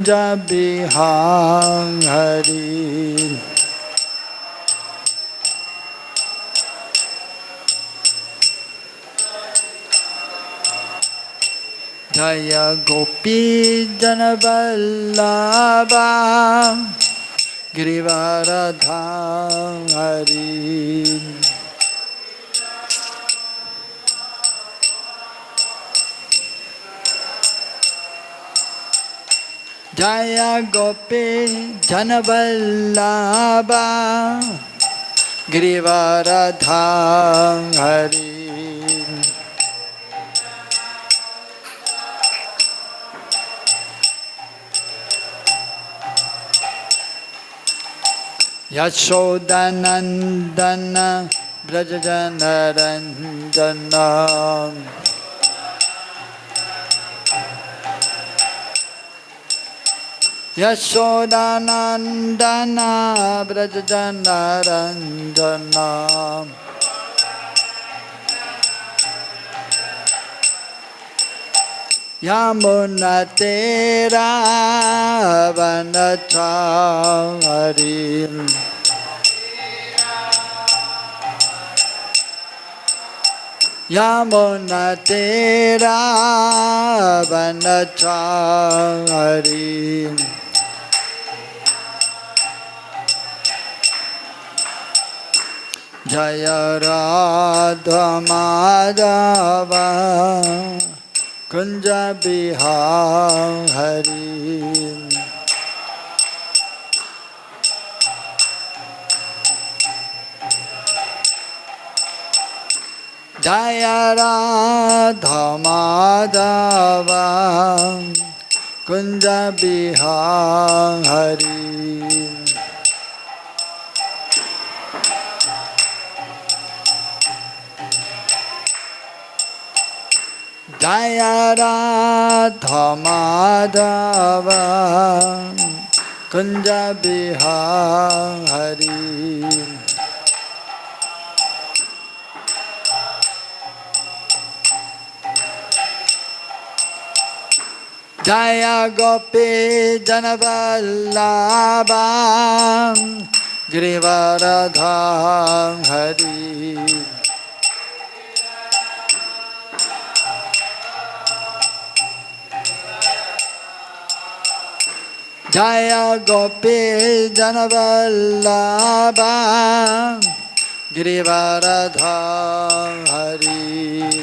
kunja bihari. Jaya gopi janavallabha girivaradhari. Jaya gopi janavallabha girivaradhari. Yashodanandana brajajanaranjana. Yashodanandana brajajanaranjana. Yamunatera-vanachari. Yamunatera-vanachari. Jaya Radha Madhava kunja bihari. Jaya Radha Madhava kunja bihari. Jaya Radha Madhava kunja bihari. Jaya gopi janavallabha girivaradhari. Jaya gopi janavallabha girivaradhari.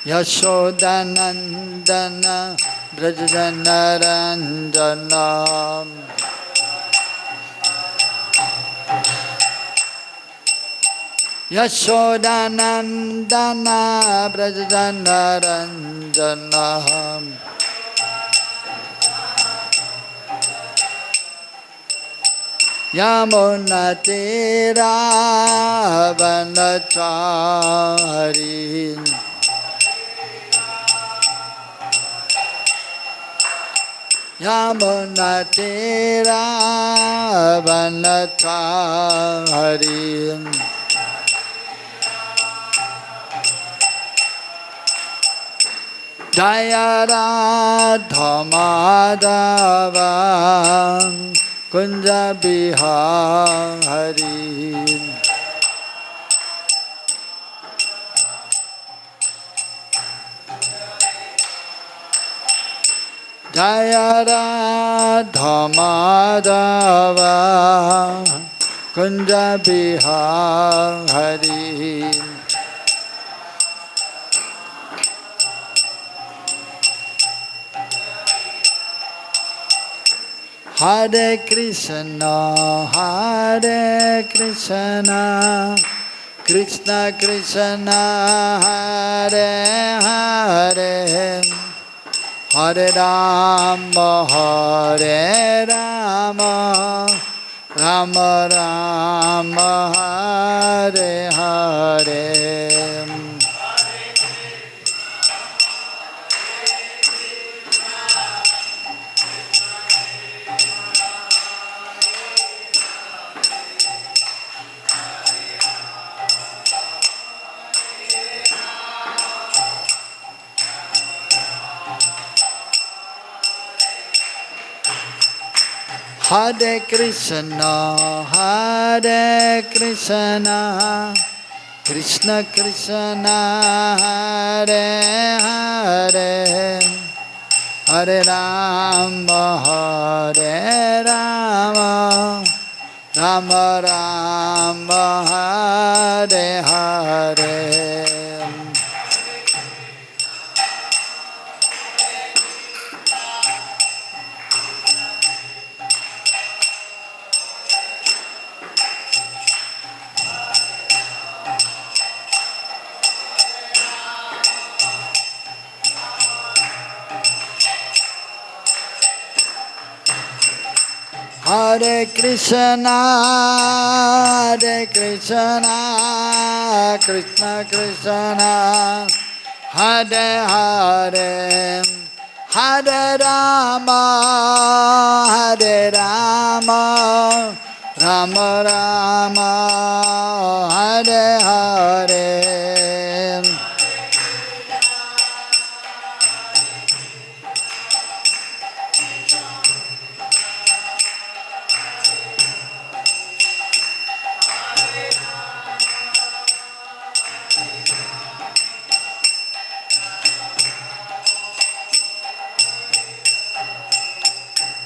Yashodanandana brajajanaranjana. Yashodanandana brajajanaranjana. Yamunatera-vanachari. Yamunatera-vanachari. Jaya Radha Madhava kunja bihari. Jaya Radha Madhava kunja bihari. Hare Krishna, Hare Krishna, Krishna Krishna, Hare Hare, Hare Rama, Hare Rama, Rama Rama, Hare Hare. Hare Krishna, Hare Krishna, Krishna Krishna, Hare Hare, Hare Rama, Hare Rama, Rama Rama, Hare Hare. Hare Krishna, Hare Krishna, Krishna Krishna, Hare Hare, Hare Rama, Hare Rama, Rama Rama, Hare Hare.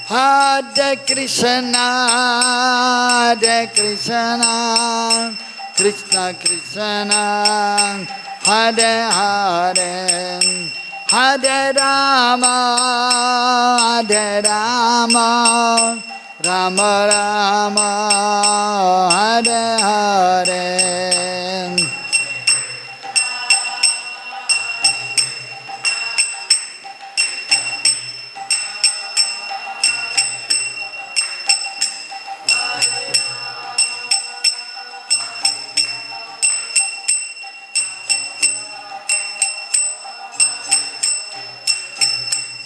Hare Krishna, Hare Krishna, Krishna Krishna, Hare Hare, Hare Rama, Hare Rama, Rama Rama, Hare Hare.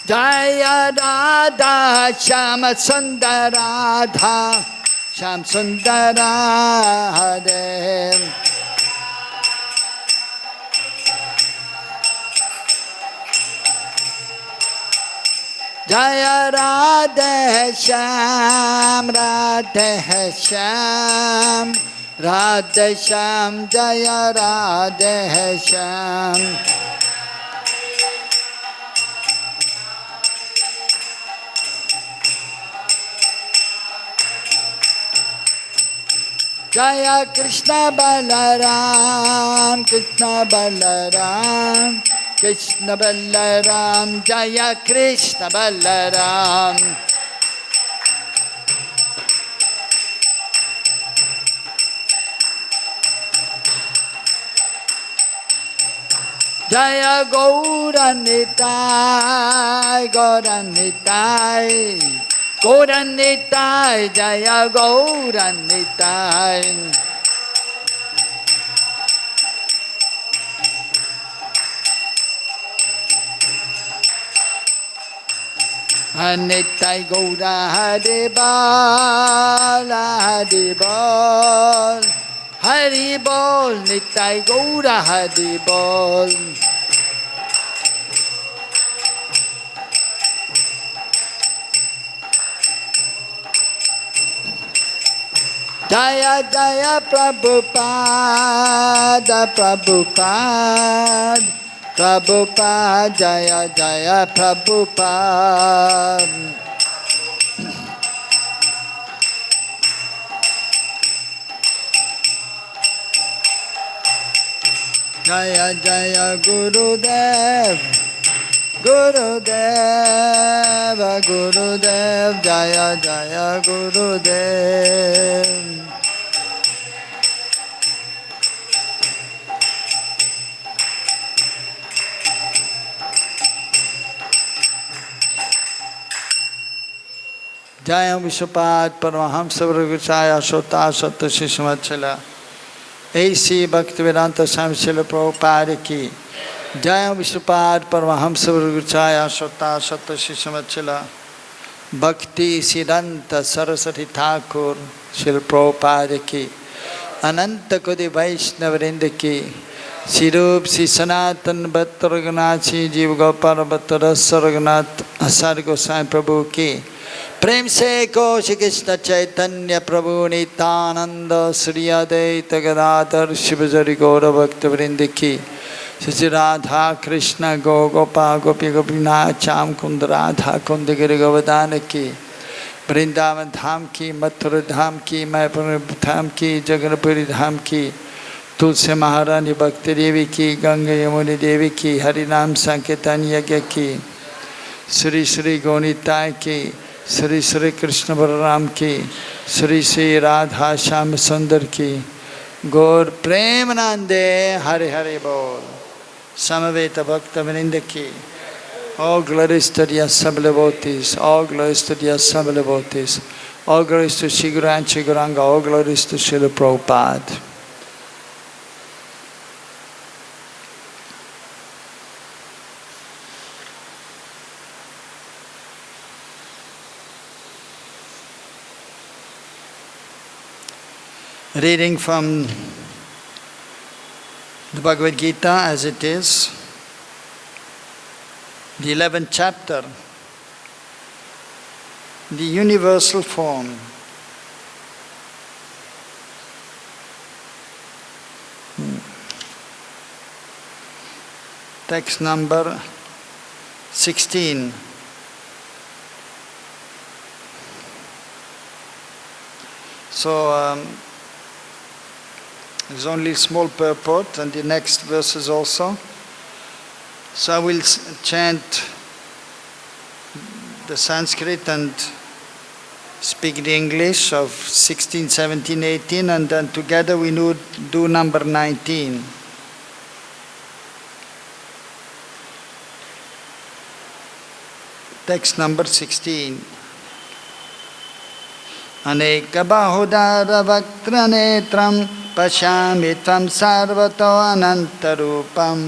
Jaya Radha Shyama Sundara Radha Shyam Sundara Hare. Jaya Radha Shyam Radha Shyam Radha Shyam Jaya Radha Shyam. Jaya Krishna Balaram, Krishna Balaram, Krishna Balaram, Jaya Krishna Balaram. Jaya Gauranitai, Gauranitai, Gauranitai, Jaya Gauranitai. Nitai Gaura Hari Bol, Hari Bol, Hari Bol, Nitai Gaura Hari Bol. Jaya Jaya Prabhupada, Prabhupada, Prabhupada, Jaya Jaya Prabhupada. Jaya Jaya Gurudev, Gurudev, Gurudev, Jaya Jaya Gurudev. Jaya Vishwapad Paramahamsa Vragachaya Sota Satta Shishmatchala A.C. Bhaktivedanta Swami Srila Prabhupada ki Jaya Vishwapad Paramahamsa Vragachaya Sota Satta Shishmatchala Bhakti Siddhanta Saraswati Thakur Srila Prabhupada ki Ananta Kodi Vaishnavrinda ki Sirup Si Sanatan Bhatta Raghunath Si Jiva Gopal Bhatta Rasa Raghunath Asari Goswami Prabhu ki प्रेम से को श्री कृष्ण चैतन्य प्रभु नित्यानंद श्री अद्वैत गदाधर शिवजरी गौर भक्त वृंद की श्री राधा कृष्ण गो गोपा गोपी गोपीनाथ श्याम कुंद राधा कुंद गिरि गोवर्धन की वृंदावन धाम की मथुरा धाम की मैपुर धाम की जगन्नाथपुरी धाम की तुलसी महारानी भक्ति देवी की गंगा यमुनी देवी की हरिनाम संकीर्तन यज्ञ की श्री श्री गौनिताय की श्री श्री कृष्ण बलराम की श्री श्री राधा श्याम सुंदर की गौर प्रेमानंदे हरे हरे बोल समवेत भक्त वृंद की all glories to the assembled devotees, all glories to the assembled devotees, all glories to Shri Guru and Shri Gauranga, all glories to Srila Prabhupada. Reading from the Bhagavad-Gita as it is, the 11th chapter, the universal form. Text number 16. So, there's only small purport and the next verses also. So I will chant the Sanskrit and speak the English of 16, 17, 18 and then together we do number 19. Text number 16. Aneka-bāhūdara-vaktra-netraṁ paśyāmi tvāṁ sarvato ananta-rūpam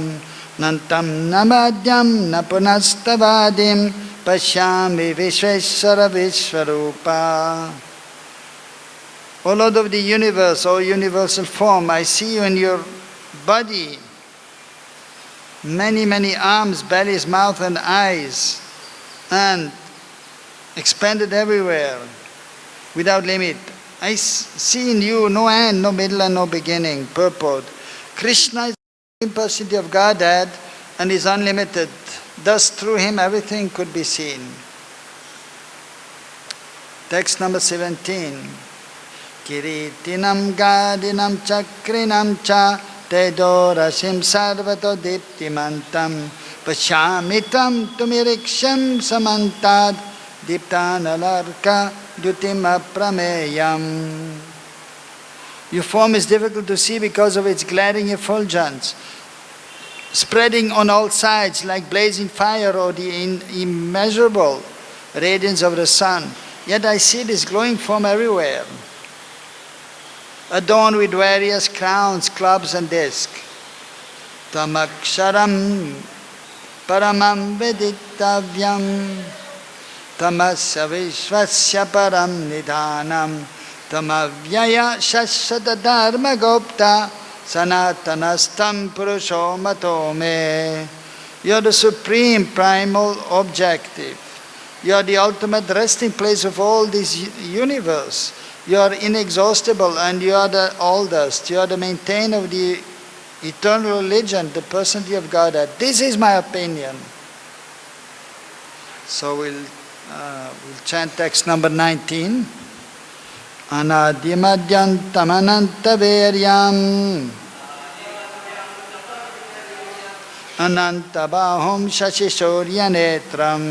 nāntaṁ na madhyam na punas tavādiṁ paśyāmi viśveśvara viśva-rūpa. O Lord of the universe, O universal form, I see you in your body, many, many arms, bellies, mouth and eyes, and expanded everywhere, without limit. I see in you no end, no middle and no beginning. Purport. Krishna is the impersonality of Godhead and is unlimited. Thus through him everything could be seen. Text number 17. Kiritinam gadinam chakrinam cha tedorasim sarvato diptimantam paśyāmi tvam tumiriksham samantad diptanalarka Dutim aprameyam. Your form is difficult to see because of its glaring effulgence, spreading on all sides like blazing fire or the immeasurable radiance of the sun. Yet I see this glowing form everywhere, adorned with various crowns, clubs and discs. Tamaksharam paramam veditavyam tamasya viśvasya param nidhanam tamavyaya shashvata dharma gopta sanatanastam purusho mato me. You are the supreme primal objective. You are the ultimate resting place of all this universe. You are inexhaustible and you are the oldest. You are the maintainer of the eternal religion, the personality of Godhead. This is my opinion. So we'll chant text number 19. Anadi-madhyam-tam ananta-veryam ananta-bāhum shashishorya-netram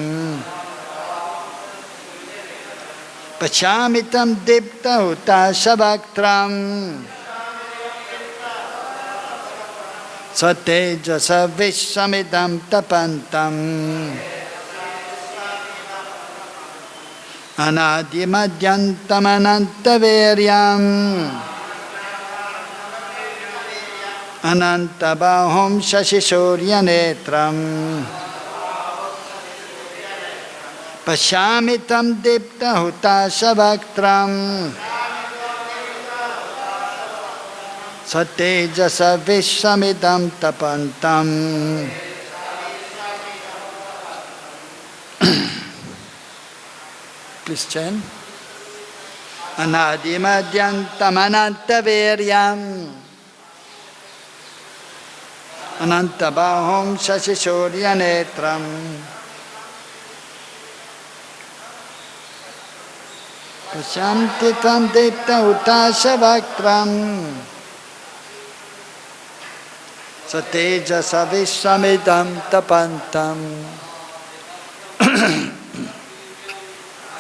paśyāmi tam dipta-hutasa-vaktram satejasa viśvamidam tapantam Anadi-madhyam-tam ananta-veryam ananta-bāhum shashishorya-netram paśyāmi tam dipta-hutasa-vaktram satejasa viśvamidam tapantam. Please chant. Anadi madhyantam ananta-veryam ananta-bāhūm sasi-surya-netram paśyāmi tvāṁ dipta-hutasa-vaktra-m sateja viśva-midam tapantam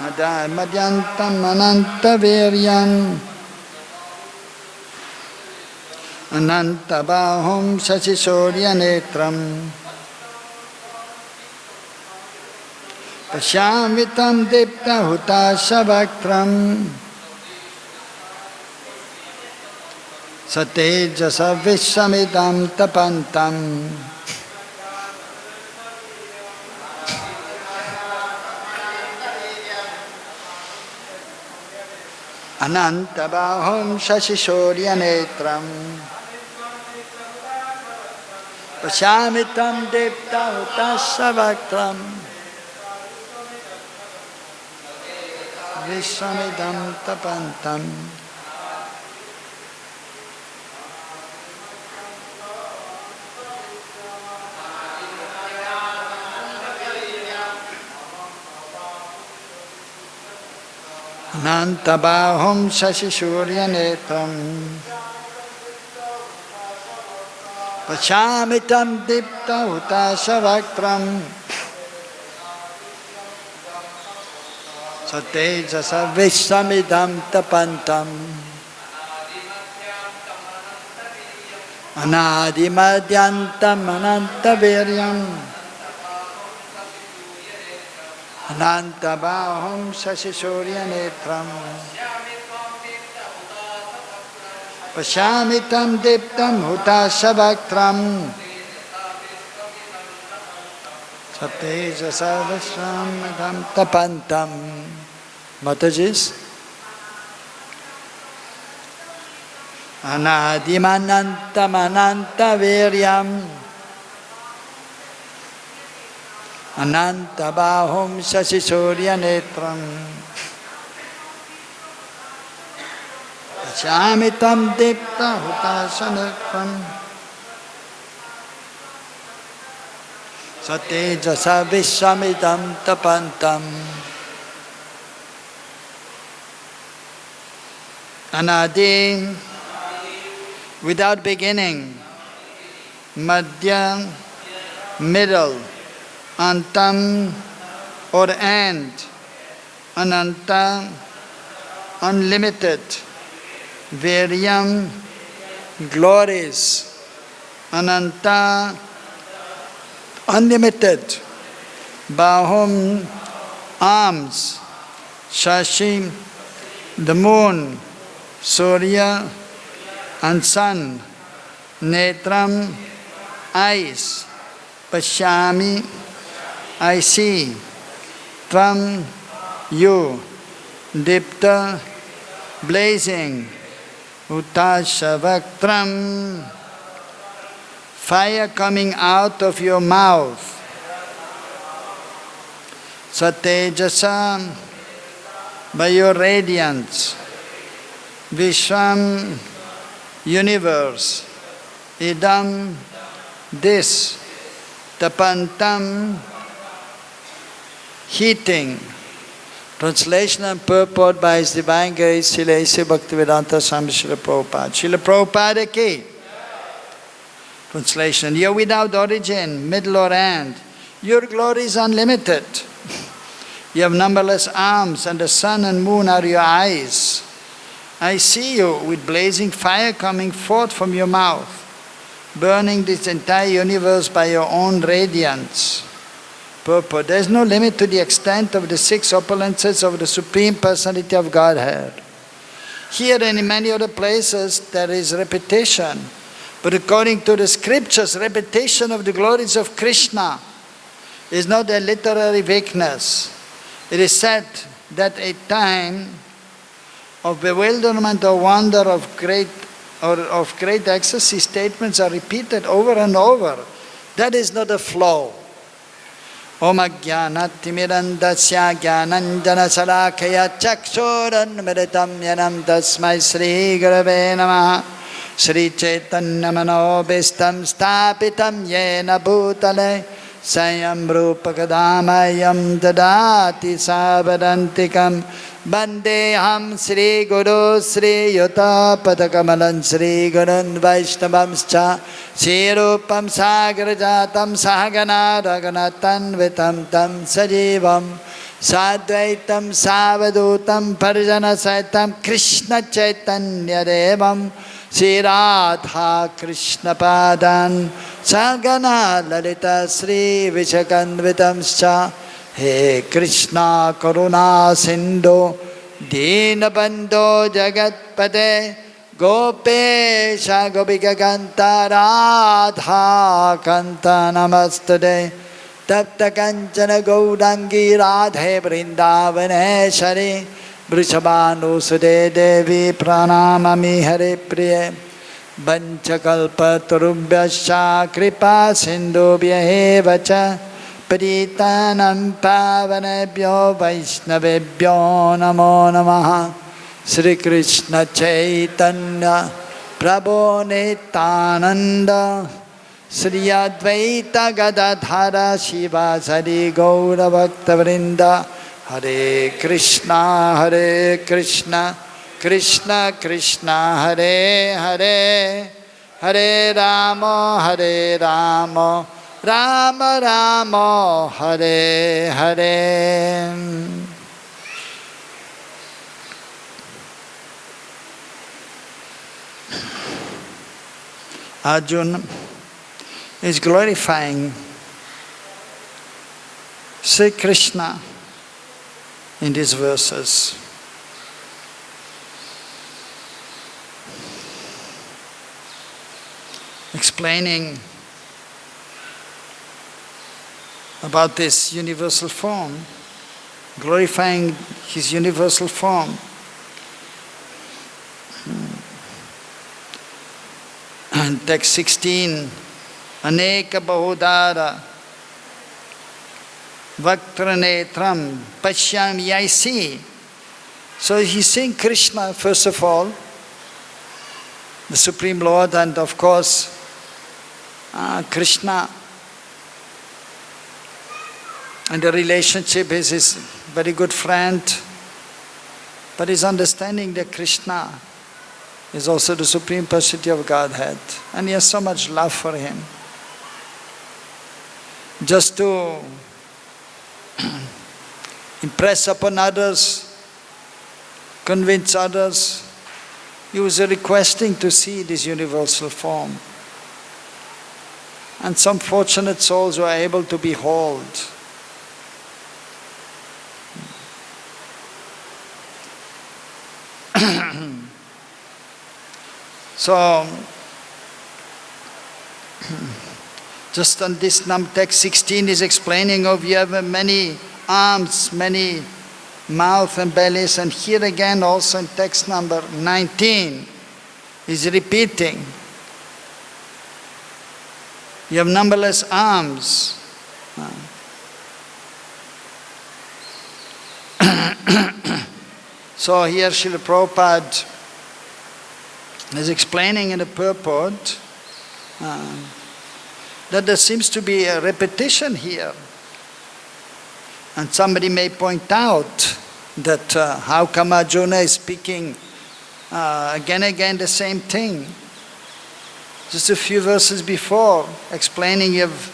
madhyaṁ ananta-veryam ananta-bāhūm sasi-surya-netram paśyāmi tvāṁ dipta-hutasa-vaktra-m sateja viśva-midam tapantam ananta-bāhūm sasi-surya-netram paśyāmi tvāṁ dipta-hutasa-vaktra-m viśva-midam tapantam nanta-bāhūm sasi-surya-netram paśyāmi tvāṁ dipta-hutasa-vaktra-m sateja viśva-midam tapantam anadi-madhyaṁ ananta-veryam ananta-bāhūm sasi-surya-netram paśyāmi tvāṁ dipta-hutasa-vaktra-m sateja viśva-midam tapantam. Matajis. Anadi-manantam ananta-veryam ananta-bāhūm sasi-surya-netram paśyāmi tvāṁ dipta-hutasa-netram sateja viśva-midam tapantam anadi, without beginning, madhyam, middle, antam, or end, ananta, unlimited, viryam, glories, ananta, unlimited, bāhūm, arms, shashi, the moon, surya and sun, netram, eyes, paśyāmi, I see, tvām, you, dipta, blazing, hutasa-vaktra-m, fire coming out of your mouth, satejasa, by your radiance, viśvam, universe, idam, this, tapantam, heating. Translation and purport by His Divine Grace, Srila A.C. Bhaktivedanta Swami Srila Prabhupada. Srila Prabhupada ki. Translation, you're without origin, middle or end. Your glory is unlimited. You have numberless arms and the sun and moon are your eyes. I see you with blazing fire coming forth from your mouth, burning this entire universe by your own radiance. Purport, there is no limit to the extent of the six opulences of the Supreme Personality of Godhead. Here and in many other places there is repetition. But according to the scriptures, repetition of the glories of Krishna is not a literary weakness. It is said that a time of bewilderment or wonder of great ecstasy, statements are repeated over and over. That is not a flow. Om ajnanatimirandasya jnananjana salakaya chakshurunmilitam yanam tasmai Sri Gurave Namaha. Sri Chaitanya Manobhistam Stapitam Yena Bhutale Sayam Rupa Kadamayam Dadati Sabadantikam Bandeham Sri Guru Sri Yuta Padakamalan Sri Gurun Vaishnavamscha Sri Rupam Sagrajatam Sahagana Raganatan Vitam Tam Sajivam Sadvaitam Savadutam Parjana Saitam Krishna Chaitanya Devam Sri Radha Krishna Padan Sagana Lalita Sri Vishakanvitamscha. He Krishna Karuna Sindhu Dīnabandho Jagatpate Gopesha Gopika Kanta Radha Kanta Namastude Tapta Kanchana Gaudangi Radhe Vrindavaneshari Vrishabhanusude Devi Pranamami Hare Priye Vanchakalpatarubhyascha Kripa Sindhubhya Evacha Paritanam Pavanebhyo Vaishnavebhyo Namo Namaha. Sri Krishna Chaitanya Prabhu Nityananda Sri Advaita Gadadhara Shivasari Gaura Bhakta Vrinda. Hare Krishna Krishna Krishna Hare Hare Hare Rama Rama Rama Hare Hare. Arjuna is glorifying Sri Krishna in these verses. Explaining about this universal form, glorifying his universal form. And text 16, aneka-bāhūdara-vaktra-netraṁ, paśyāmi, I see. So he's saying Krishna, first of all, the Supreme Lord, and of course, Krishna, and the relationship is his very good friend, but his understanding that Krishna is also the Supreme Personality of Godhead, and he has so much love for him. Just to impress upon others, convince others, he was requesting to see this universal form. And some fortunate souls were able to behold. So, just on this text 16 is explaining of you have many arms, many mouth and bellies, and here again also in text number 19 is repeating. You have numberless arms. So here Srila Prabhupada is explaining in the purport that there seems to be a repetition here. And somebody may point out that how come Arjuna is speaking again and again the same thing. Just a few verses before, explaining you have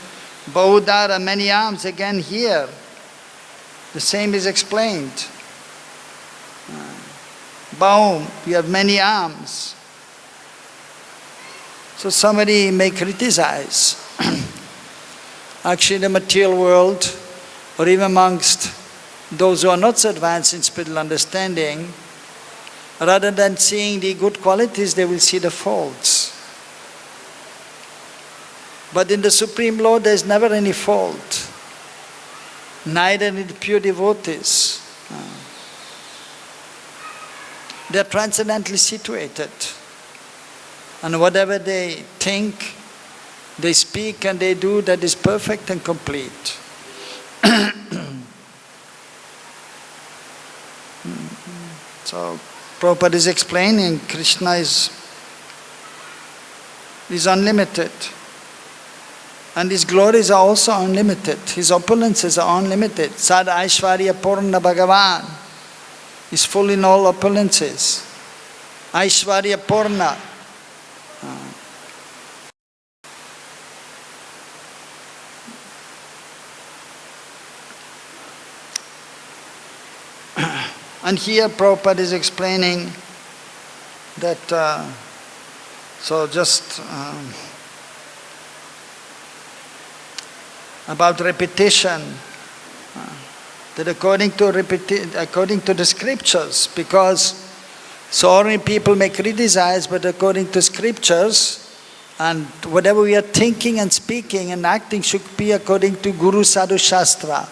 Bāhūdara, many arms, again here. The same is explained. Bāhu, you have many arms. So somebody may criticize. Actually, in the material world, or even amongst those who are not so advanced in spiritual understanding, rather than seeing the good qualities, they will see the faults. But in the Supreme Lord, there is never any fault, neither in the pure devotees. They are transcendently situated. And whatever they think, they speak and they do, that is perfect and complete. So Prabhupada is explaining Krishna is unlimited. And his glories are also unlimited. His opulences are unlimited. Sad Aishvarya Purna Bhagavan is full in all opulences. Aishvarya Purna. And here Prabhupada is explaining that, about repetition, that according to the scriptures, because so ordinary people may criticize, but according to scriptures, and whatever we are thinking and speaking and acting should be according to Guru Sadhu Shastra,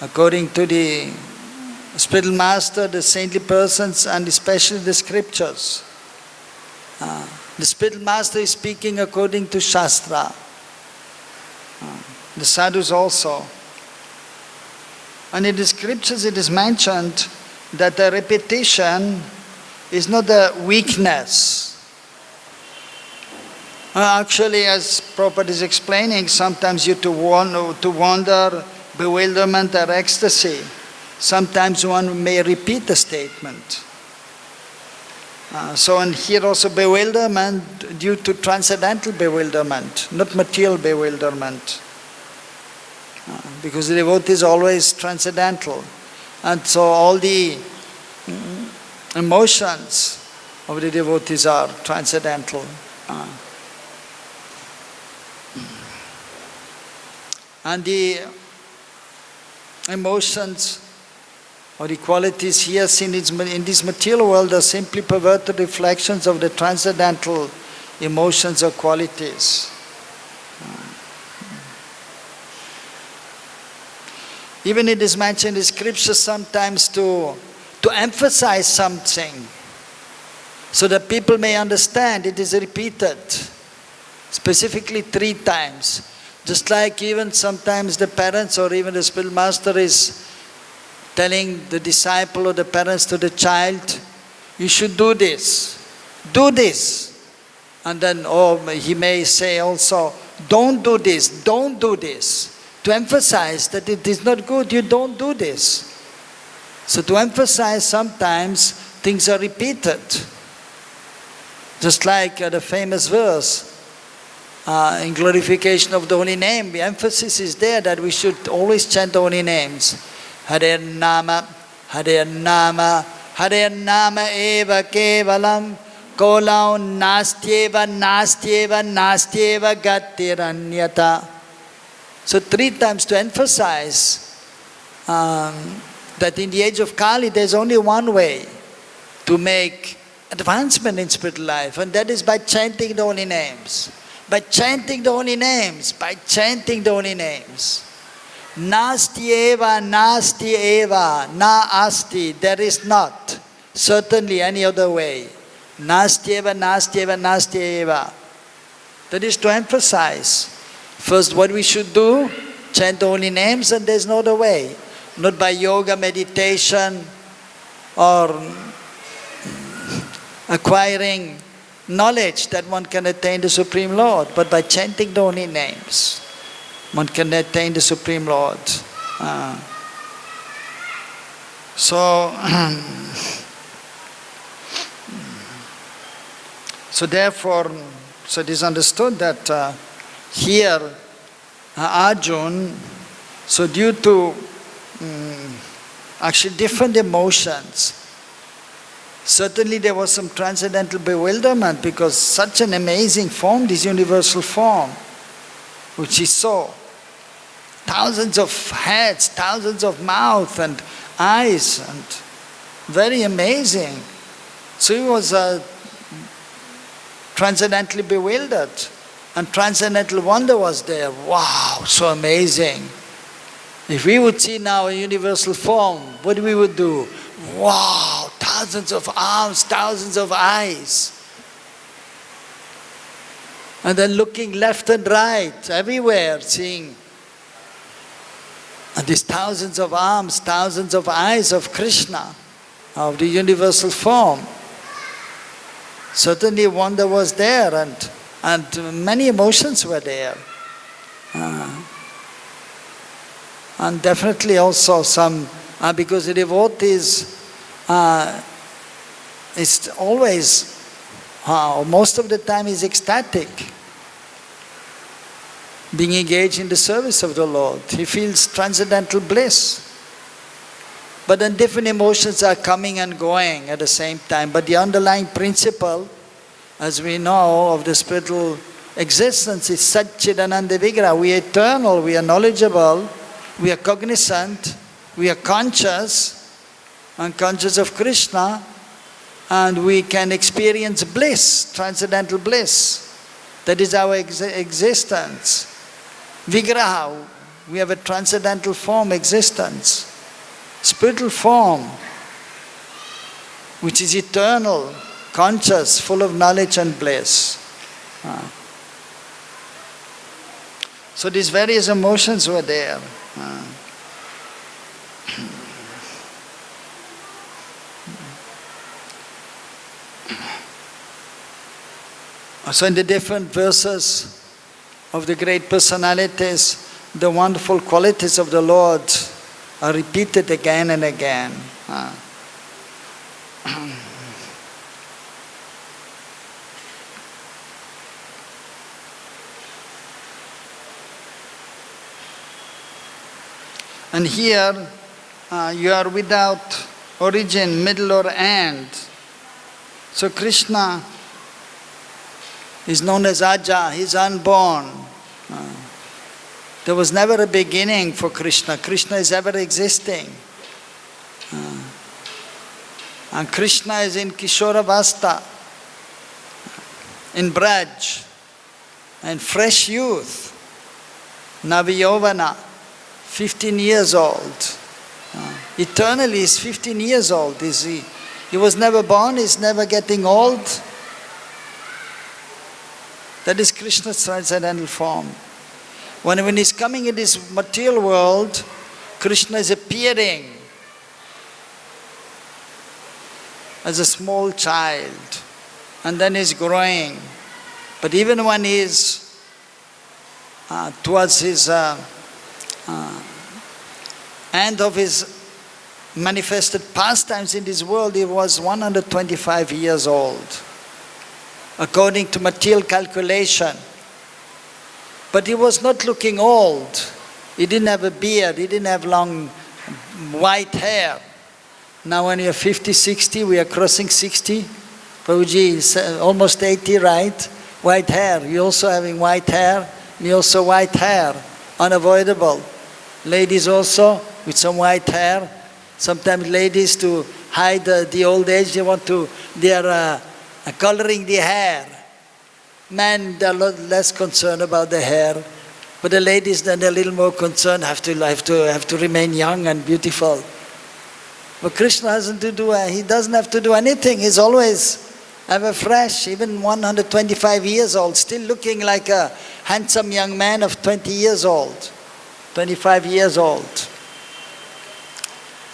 according to the spiritual master, the saintly persons, and especially the scriptures. The spiritual master is speaking according to Shastra. The sadhus also. And in the scriptures it is mentioned that the repetition is not a weakness. Actually, as Prabhupada is explaining, sometimes you to wander, bewilderment or ecstasy. Sometimes one may repeat a statement. And here also bewilderment due to transcendental bewilderment, not material bewilderment. Because the devotee is always transcendental. And so all the emotions of the devotees are transcendental. And the emotions or the qualities here seen in this material world are simply perverted reflections of the transcendental emotions or qualities. Even it is mentioned in scripture sometimes to emphasize something, so that people may understand. It is repeated, specifically 3 times. Just like even sometimes the parents or even the spiritual master is telling the disciple or the parents to the child, you should do this, do this. And then he may say also, don't do this, don't do this. To emphasize that it is not good, you don't do this. So to emphasize, sometimes things are repeated. Just like the famous verse in glorification of the holy name, the emphasis is there that we should always chant the holy names. Hare Nama, Hare Nama, Hare Nama eva kevalam, kolau nastyeva, nastyeva, nastyeva gatiranyata. So 3 times to emphasize that in the age of Kali there is only one way to make advancement in spiritual life, and that is by chanting the holy names. By chanting the holy names, by chanting the holy names. Nastyeva, nastyeva, na asti, there is not certainly any other way. Nastyeva, nastyeva, nastyeva. That is to emphasize. First, what we should do, chant the holy names, and there's no other way. Not by yoga, meditation, or acquiring knowledge that one can attain the Supreme Lord, but by chanting the holy names, one can attain the Supreme Lord. So therefore, it is understood that here, Arjuna, so due to actually different emotions, certainly there was some transcendental bewilderment, because such an amazing form, this universal form, which he saw. Thousands of heads, thousands of mouths and eyes, and very amazing. So he was transcendently bewildered. And transcendental wonder was there. Wow, so amazing. If we would see now a universal form, what we would do? Wow, thousands of arms, thousands of eyes. And then looking left and right, everywhere, seeing And these thousands of arms, thousands of eyes of Krishna, of the universal form. Certainly wonder was there, and many emotions were there. And definitely also some, because the devotees is always, most of the time is ecstatic, being engaged in the service of the Lord. He feels transcendental bliss. But then different emotions are coming and going at the same time. But the underlying principle, as we know, of the spiritual existence is Satchidananda Vigraha. We are eternal, we are knowledgeable, we are cognizant, we are conscious, and conscious of Krishna, and we can experience bliss, transcendental bliss. That is our existence. Vigraha, we have a transcendental form existence. Spiritual form, which is eternal, conscious, full of knowledge and bliss. So these various emotions were there. So in the different verses of the great personalities, the wonderful qualities of the Lord are repeated again and again. And here you are without origin, middle or end. So Krishna is known as Aja, he is unborn. There was never a beginning for Krishna. Krishna is ever existing. And Krishna is in Kishoravasta, in Braj, and fresh youth, Naviyovana, 15 years old. Eternally is 15 years old, is he? He was never born, he's never getting old. That is Krishna's transcendental form. When he's coming in this material world, Krishna is appearing as a small child, and then he's growing. But even when he's towards his end of his manifested pastimes in this world, he was 125 years old, according to material calculation. But he was not looking old. He didn't have a beard, he didn't have long white hair. Now when you're 50, 60, we are crossing 60. Prabhuji is almost 80, right? White hair, you also having white hair, me also white hair, unavoidable. Ladies also with some white hair. Sometimes ladies, to hide the old age, they are coloring the hair. Men, they're a lot less concerned about the hair, but the ladies, then they're a little more concerned, have to remain young and beautiful. But Krishna he doesn't have to do anything. He's always ever fresh, even 125 years old, still looking like a handsome young man of 20 years old, 25 years old.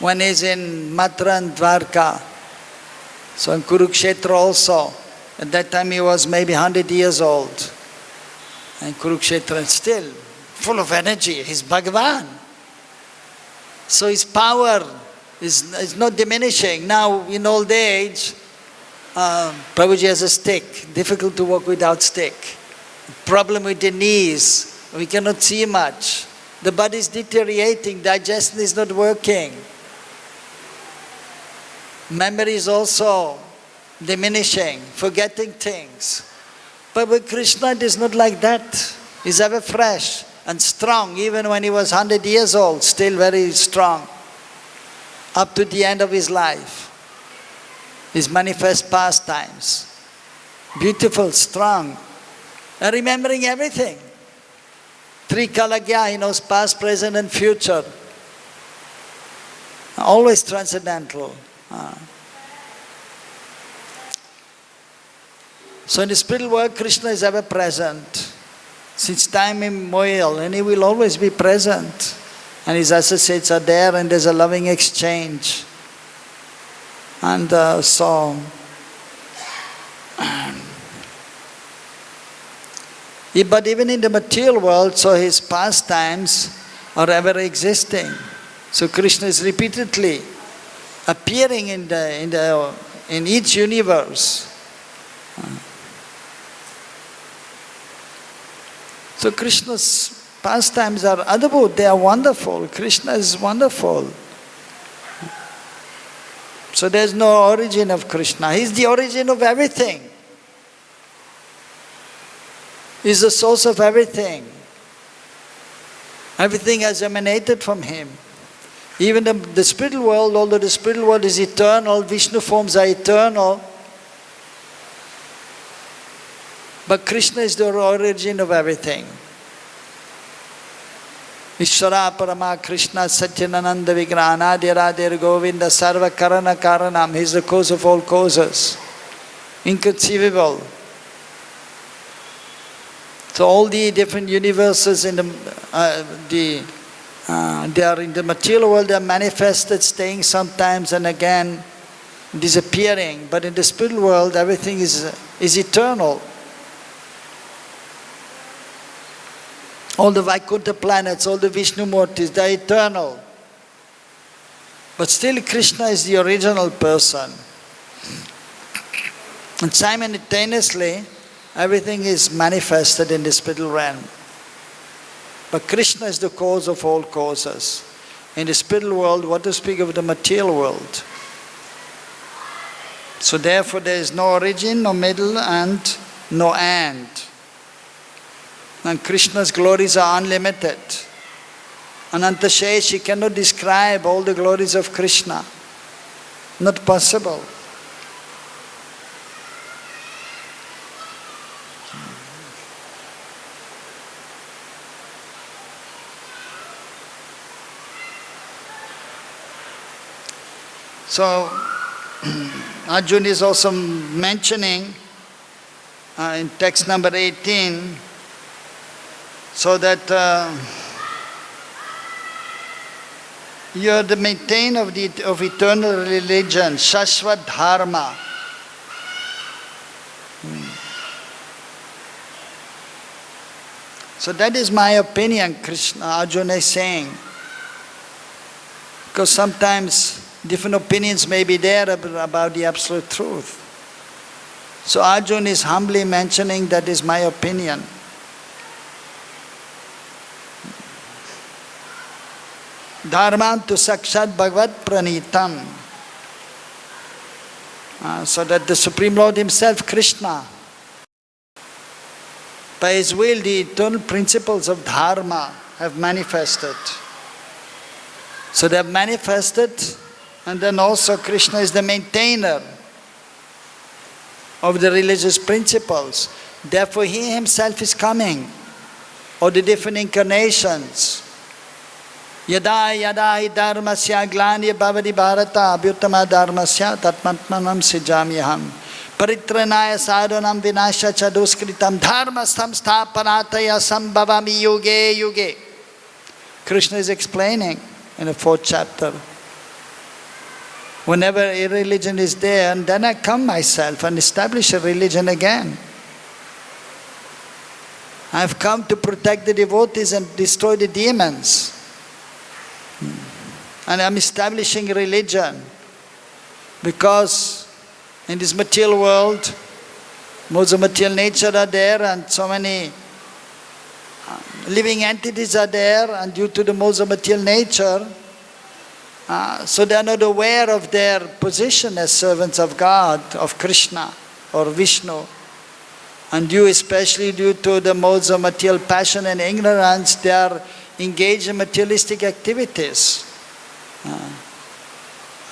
When he's in Mathura and Dwarka, so in Kurukshetra also, at that time he was maybe 100 years old. And Kurukshetra still full of energy. He's Bhagavan. So his power is not diminishing. Now in old age, Prabhuji has a stick. Difficult to walk without stick. Problem with the knees. We cannot see much. The body is deteriorating. Digestion is not working. Memory is also diminishing, forgetting things. But with Krishna it is not like that. He's ever fresh and strong. Even when he was 100 years old, still very strong. Up to the end of his life. His manifest pastimes. Beautiful, strong. And remembering everything. Trikalagya, he knows past, present and future. Always transcendental. So in the spiritual world, Krishna is ever present, since time immemorial, and he will always be present. and his associates are there, and there's a loving exchange. And but even in the material world, so his pastimes are ever existing. So Krishna is repeatedly appearing in each universe. So Krishna's pastimes are adbhut, they are wonderful. Krishna is wonderful. So there is no origin of Krishna. He is the origin of everything. He is the source of everything. Everything has emanated from him. Even the spiritual world, although the spiritual world is eternal, Vishnu forms are eternal, but Krishna is the origin of everything. Viśva-rūpa Parama Krishna Satyanananda Vigraha Anadir Govinda Sarva Karana Karanam. He is the cause of all causes. Inconceivable. So all the different universes in they are in the material world, they are manifested, staying sometimes and again disappearing. But in the spiritual world, everything is eternal. All the Vaikuntha planets, all the Vishnu Murtis, they are eternal. But still Krishna is the original person. And simultaneously, everything is manifested in the spiritual realm. But Krishna is the cause of all causes. In the spiritual world, what to speak of the material world? So therefore there is no origin, no middle, and no end. And Krishna's glories are unlimited. Ananta says she cannot describe all the glories of Krishna. Not possible. So Arjuna is also mentioning in text number 18, so that you are the maintainer of eternal religion, shashvat dharma. So that is my opinion, Arjuna is saying. Because sometimes different opinions may be there about the absolute truth. So Arjuna is humbly mentioning that is my opinion. Dharmam tu sakshat Bhagavad-Gita-netraṁ. So that the Supreme Lord Himself, Krishna, by His will, the eternal principles of dharma have manifested. So they have manifested, and then also Krishna is the maintainer of the religious principles. Therefore He Himself is coming, or the different incarnations. Yada yada hi dharmasya glani bhavati bharata abhyuttama dharmasya tatmatmanam sijamyaham paritranaya sadhanam vinasya chaduskritam dharmastham sthapanataya sambhavami yuge yuge. Krishna is explaining in the 4th chapter. Whenever a religion is there, and then I come myself and establish a religion again. I have come to protect the devotees and destroy the demons. And I am establishing a religion because in this material world, modes of material nature are there, and so many living entities are there, and due to the modes of material nature, so they are not aware of their position as servants of God, of Krishna or Vishnu. And especially due to the modes of material passion and ignorance, they are engaged in materialistic activities.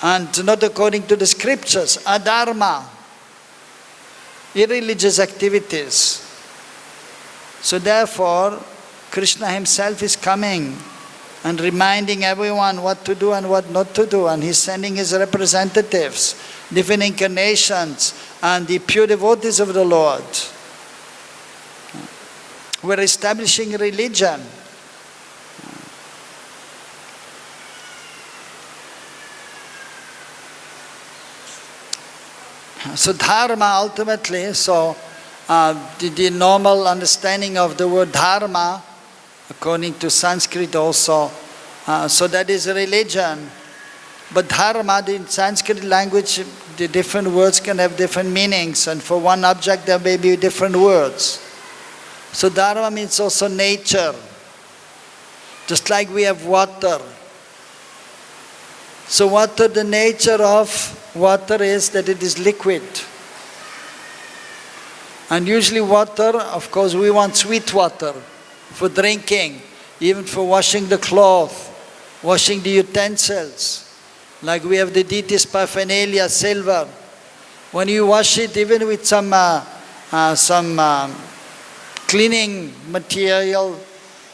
And not according to the scriptures, adharma, irreligious activities. So therefore, Krishna Himself is coming and reminding everyone what to do and what not to do, and He's sending His representatives, different incarnations, and the pure devotees of the Lord. We're establishing religion. So dharma ultimately, the normal understanding of the word dharma, according to Sanskrit also, so that is a religion. But dharma, in Sanskrit language, the different words can have different meanings, and for one object there may be different words. So dharma means also nature, just like we have water. So water, the nature of water is that it is liquid. And usually water, of course, we want sweet water for drinking, even for washing the cloth, washing the utensils. Like we have the deity's paraphernalia, silver. When you wash it, even with some cleaning material,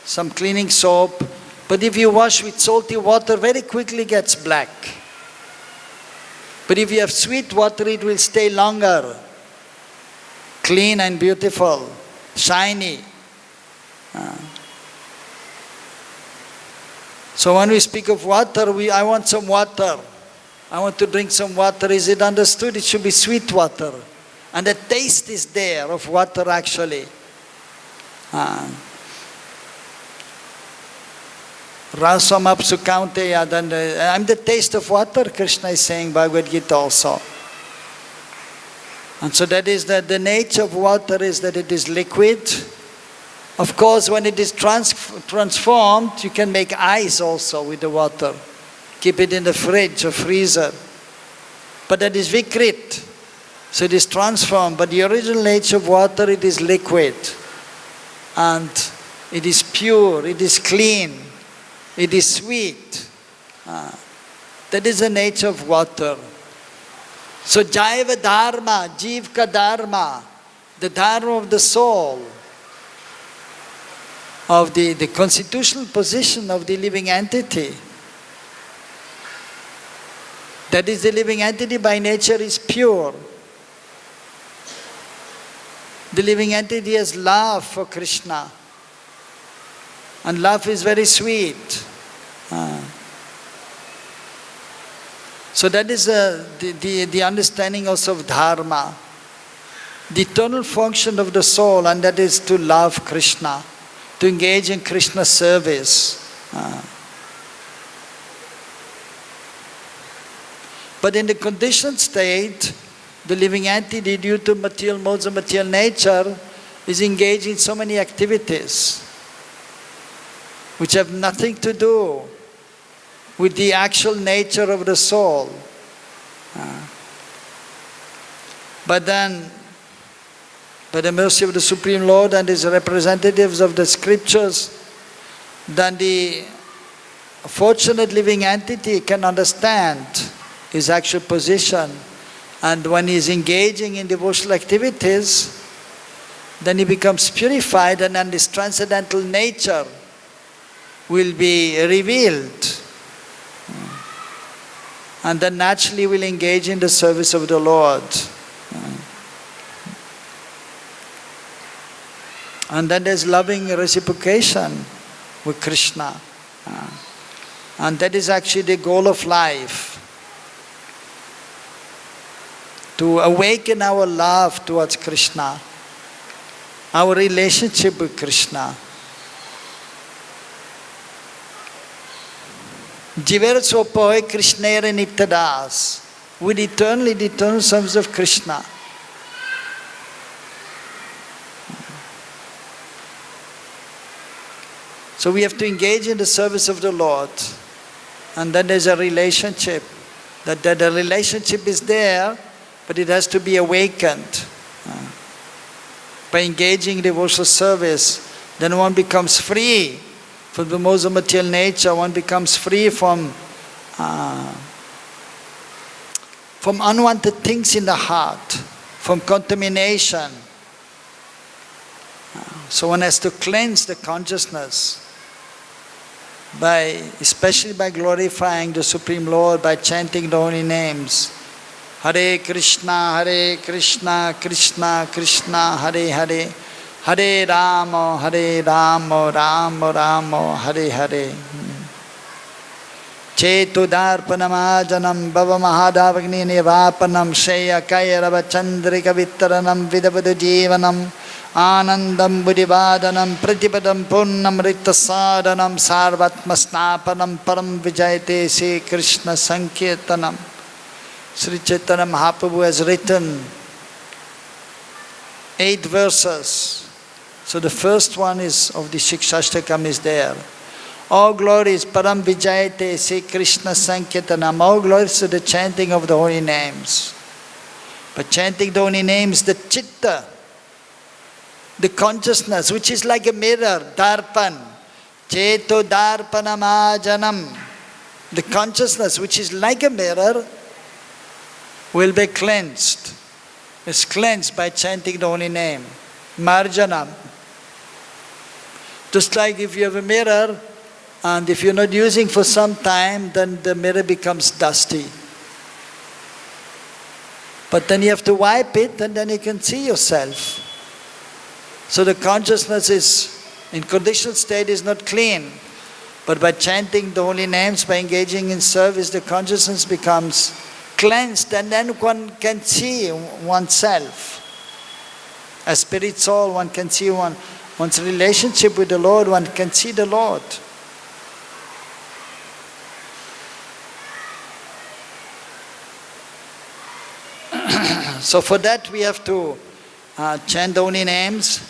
some cleaning soap, but if you wash with salty water, very quickly gets black. But if you have sweet water, it will stay longer, clean and beautiful, shiny. So when we speak of water, I want some water. I want to drink some water. Is it understood? It should be sweet water. And the taste is there of water actually. Rasam apsu kaunteya, I'm the taste of water, Krishna is saying, Bhagavad-Gita also. And so that is the nature of water is that it is liquid. Of course, when it is transformed, you can make ice also with the water. Keep it in the fridge or freezer. But that is vikrit. So it is transformed. But the original nature of water, it is liquid. And it is pure, it is clean, it is sweet. That is the nature of water. So jaiva dharma, jivka dharma, the dharma of the soul, of the constitutional position of the living entity. That is, the living entity by nature is pure. The living entity has love for Krishna. And love is very sweet. So that is the understanding also of dharma. The eternal function of the soul, and that is to love Krishna, to engage in Krishna service. But in the conditioned state, the living entity, due to material modes of material nature, is engaged in so many activities which have nothing to do with the actual nature of the soul. But then, by the mercy of the Supreme Lord and His representatives of the scriptures, then the fortunate living entity can understand his actual position. And when he is engaging in devotional activities, then he becomes purified, and then his transcendental nature will be revealed. And then naturally will engage in the service of the Lord. And then there's loving reciprocation with Krishna. And that is actually the goal of life. To awaken our love towards Krishna, our relationship with Krishna. Jiver sopoy Krishnere nityadas, with the eternal service of Krishna. So we have to engage in the service of the Lord, and then there's a relationship. That the relationship is there, but it has to be awakened. By engaging in devotional service, then one becomes free from the modes of material nature. One becomes free from unwanted things in the heart, from contamination. So one has to cleanse the consciousness, especially by glorifying the Supreme Lord, by chanting the holy names. Hare Krishna, Krishna Krishna, Hare Hare, Hare Rama, Rama Rama, Hare Hare. Chetudarpanamajanam bhavamahadavagni-nivapanam Shreya-kairava-chandrika-vittaranam vidavadu-jivanam Anandam buddhivadanam pratipadam punnam ritta-sadanam sarvatma-snapanam param vijayate Sri Krishna Sankirtanam. Sri Chaitanya Mahaprabhu has written 8 verses. So the first one is of the Shikshashtakam is there. All glories param vijayate Sri Krishna Sankirtanam. All glories to the chanting of the holy names. But chanting the holy names, the chitta, the consciousness, which is like a mirror, darpan, cheto darpanamajanam, the consciousness, which is like a mirror, will be cleansed. It's cleansed by chanting the holy name, marjanam. Just like if you have a mirror, and if you're not using for some time, then the mirror becomes dusty. But then you have to wipe it, and then you can see yourself. So the consciousness is, in conditional state, is not clean. But by chanting the holy names, by engaging in service, the consciousness becomes cleansed, and then one can see oneself. As spirit soul, one can see one's relationship with the Lord, one can see the Lord. So for that we have to chant the holy names,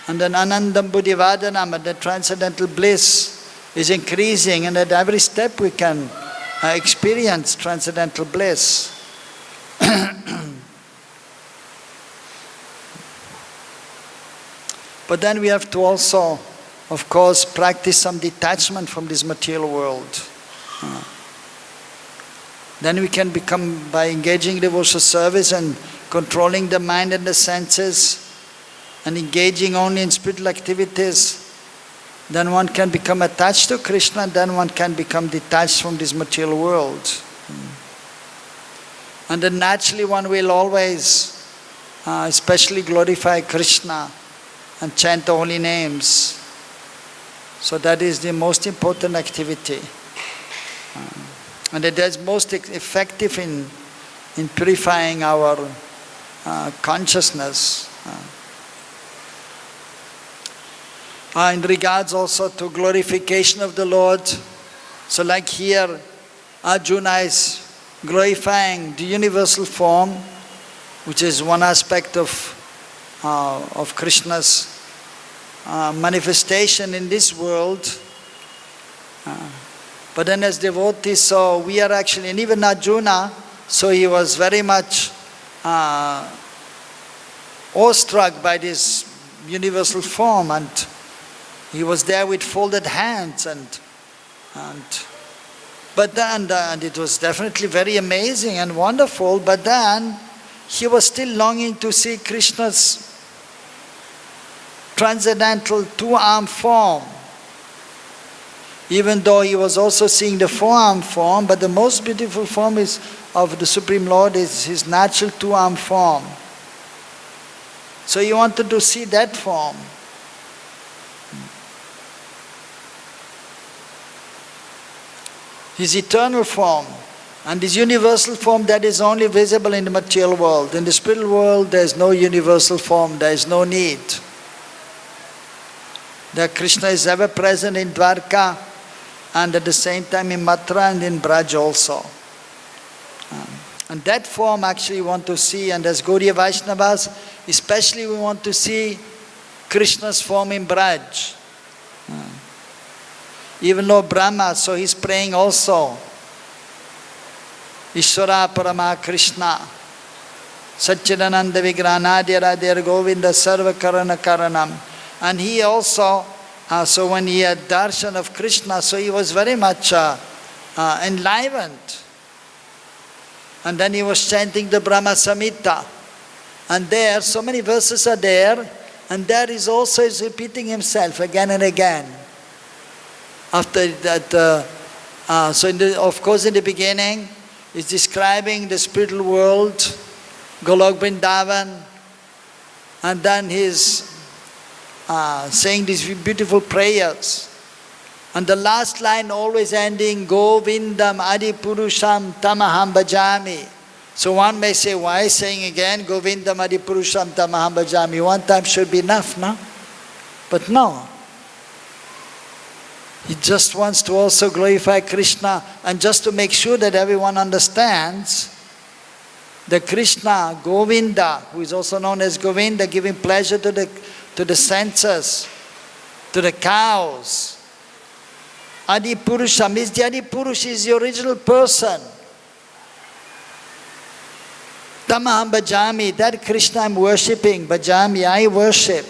and then anandam buddhivadanam, the transcendental bliss is increasing, and at every step we can experience transcendental bliss. But then we have to also, of course, practice some detachment from this material world. Then we can become, by engaging devotional service and controlling the mind and the senses, and engaging only in spiritual activities, then one can become attached to Krishna, and then one can become detached from this material world. And then naturally one will always especially glorify Krishna and chant the holy names. So that is the most important activity. And it is most effective in purifying our consciousness. In regards also to glorification of the Lord, so like here, Arjuna is glorifying the universal form, which is one aspect of Krishna's manifestation in this world. But then as devotees, so we are actually, and even Arjuna, so he was very much awestruck by this universal form, and he was there with folded hands, and it was definitely very amazing and wonderful, but then he was still longing to see Krishna's transcendental two-arm form. Even though he was also seeing the four-arm form, but the most beautiful form is of the Supreme Lord is his natural two-arm form. So he wanted to see that form. His eternal form, and his universal form that is only visible in the material world. In the spiritual world there is no universal form, there is no need. That Krishna is ever present in Dwarka, and at the same time in Mathura and in Braj also. And that form actually we want to see, and as Gaudiya Vaishnavas, especially we want to see Krishna's form in Braj. Even though Brahma, so he's praying also, Ishvara Parama Krishna, Satchidananda Vigranadya Radhir Govinda Sarva Karana Karanam. And he also, so when he had darshan of Krishna, so he was very much enlivened. And then he was chanting the Brahma Samhita. And there, so many verses are there, and there is also is repeating himself again and again. After that, of course in the beginning, he's describing the spiritual world, Golok Vrindavan, and then he's saying these beautiful prayers. And the last line always ending, Govindam Adipurusham Tamaham Bhajami. So one may say, why saying again, Govindam Adipurusham Tamaham Bhajami? One time should be enough, no? But no. He just wants to also glorify Krishna, and just to make sure that everyone understands, the Krishna, Govinda, who is also known as Govinda, giving pleasure to the senses, to the cows. Adi Purusha means the Adi Purush is the original person. Tamaham Bhajami, that Krishna I'm worshipping, Bhajami, I worship.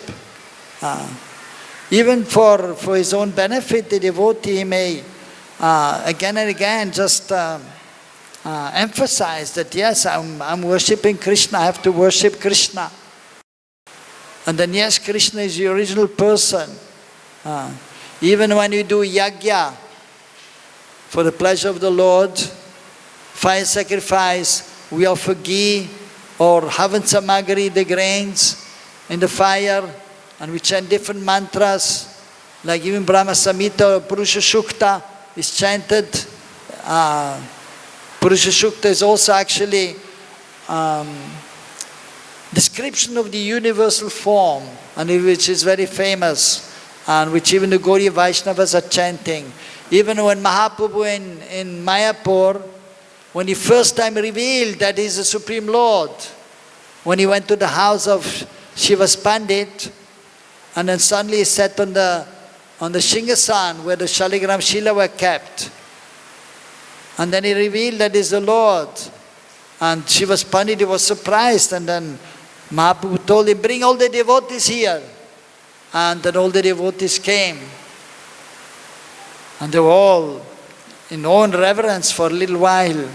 Even for his own benefit, the devotee may again and again just emphasize that yes, I'm worshipping Krishna, I have to worship Krishna. And then yes, Krishna is the original person. Even when we do yajna for the pleasure of the Lord, fire sacrifice, we offer ghee or havan samagri, the grains, in the fire, and we chant different mantras, like even Brahma Samhita or Purusha Sukta is chanted. Purusha Sukta is also actually description of the universal form, and which is very famous, and which even the Gaudiya Vaishnavas are chanting. Even when Mahaprabhu in Mayapur, when he first time revealed that he is the Supreme Lord, when he went to the house of Shiva's Pandit, and then suddenly he sat on the Shingasan where the Shaligram Shila were kept. And then he revealed that he is the Lord. And Shiva's Pandit was surprised, and then Mahaprabhu told him, bring all the devotees here. And then all the devotees came. And they were all in awe and reverence for a little while.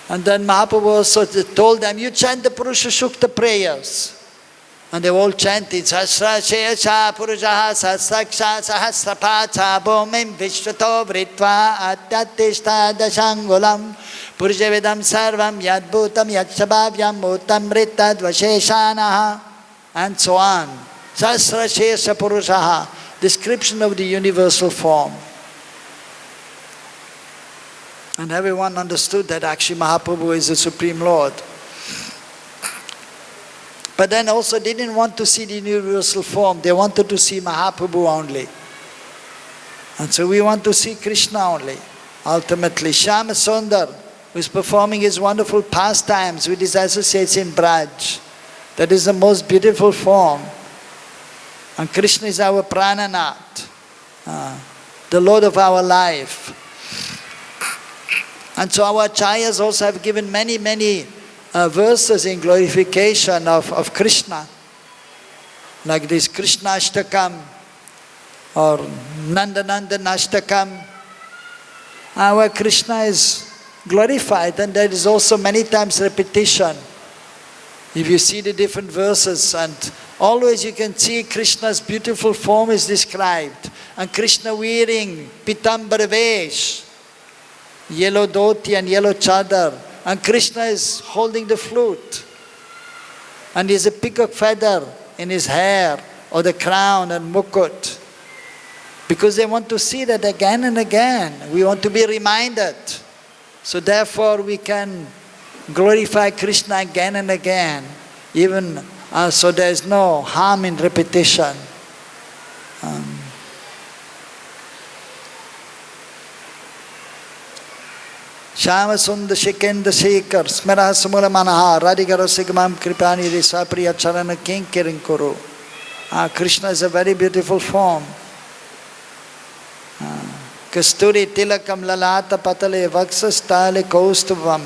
And then Mahaprabhu also told them, you chant the Purusha Sukta prayers. And they all chanted, Sasra Shecha Purujaha Sasaksha Sahasrapacha Bhumim Vishvato Vritva Adyatishta Dashangulam Purujavedam Sarvam Yadbhutam Yatshabhavyam Bhutam Ritad Vasheshanaha, and so on. Sasra Shesha Purushaha, description of the universal form. And everyone understood that actually Mahaprabhu is the Supreme Lord. But then also they didn't want to see the universal form, they wanted to see Mahaprabhu only. And so we want to see Krishna only, ultimately. Shyama Sundar, who is performing his wonderful pastimes with his associates in Braj. That is the most beautiful form. And Krishna is our Prananath, the Lord of our life. And so our acharyas also have given many verses in glorification of Krishna. Like this Krishna Ashtakam or Nanda-Nanda-Nashtakam, where Krishna is glorified, and there is also many times repetition. If you see the different verses, and always you can see Krishna's beautiful form is described. And Krishna wearing Pitambara Vesh, yellow dhoti and yellow chadar. And Krishna is holding the flute. And there's a peacock feather in his hair, or the crown and mukut. Because they want to see that again and again. We want to be reminded. So therefore we can glorify Krishna again and again. Even so there is no harm in repetition. Shyama Sundar Shikendra Shekhar Smara Sumula Manaha Radhikara Sigmam Kripani Risapriya Charana Kinkirin Kuru. Krishna is a very beautiful form. Kasturi Tilakam Lalata Patale Vaksastale Kaustuvam.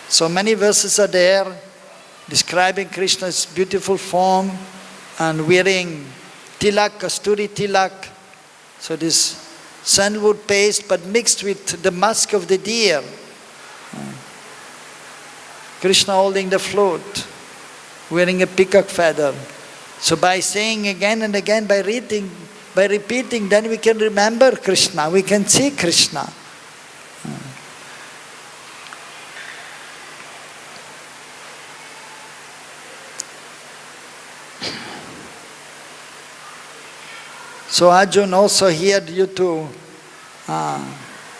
So many verses are there describing Krishna's beautiful form and wearing tilak, kasturi tilak. So this sandalwood paste but mixed with the musk of the deer. Krishna holding the flute, wearing a peacock feather. So by saying again and again, by repeating, then we can remember Krishna, we can see Krishna. So Arjuna also here due to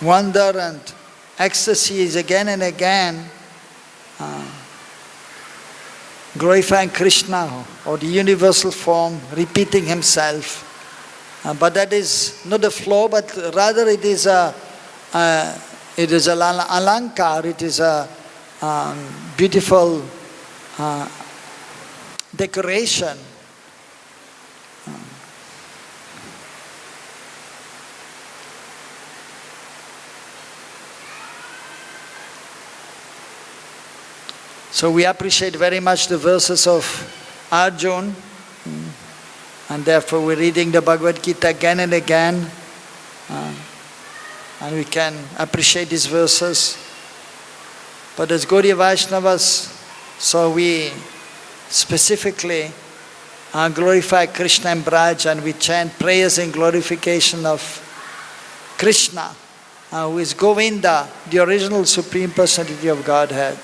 wonder and ecstasy is again and again glorifying Krishna or the universal form, repeating himself. But that is not a flaw, but rather it is an alankar, it is a beautiful decoration. So we appreciate very much the verses of Arjuna, and therefore we're reading the Bhagavad-Gita again and again, and we can appreciate these verses. But as Gaudiya Vaishnavas, so we specifically glorify Krishna and Braj, and we chant prayers in glorification of Krishna, who is Govinda, the original Supreme Personality of Godhead.